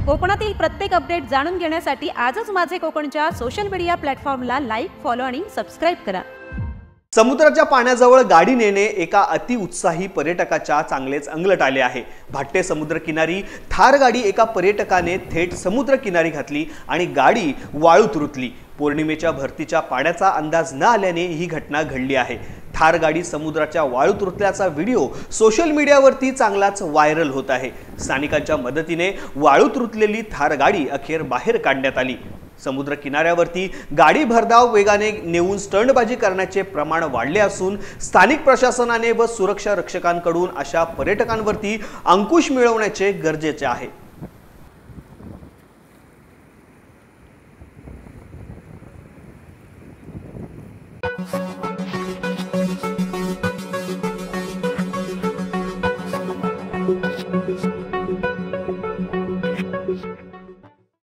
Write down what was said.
कोकणातील प्रत्येक अपडेट जाणून घेण्यासाठी आजच माझे कोकणच्या सोशल मीडिया प्लॅटफॉर्मला लाईक, फॉलो आणि सबस्क्राइब करा। समुद्राच्या पाण्याजवळ गाडी नेणे एका अतिउत्साही पर्यटकाच्या चांगलेच अंगलट आले आहे। भाट्टे समुद्रकिनारी थार गाडी एका पर्यटकाने थेट समुद्रकिनारी घातली आणि गाडी वाळूत रुतली। पौर्णिमेच्या भरतीच्या पाण्याचा अंदाज न आल्याने ही घटना घडली आहे। थार गाडी समुद्राच्या वाळूत रुतल्याचा व्हिडिओ सोशल मीडियावरती चांगलाच व्हायरल होत आहे। स्थानिकांच्या मदतीने वाळूत रुतलेली थार गाडी अखेर बाहेर काढण्यात आली। समुद्र किनाऱ्यावरती गाडी भरधाव वेगाने नेऊन स्टंटबाजी करण्याचे प्रमाण वाढले असून स्थानिक प्रशासनाने व सुरक्षा रक्षकांकडून अशा पर्यटकांवरती अंकुश मिळवण्याचे गरजेचे आहे।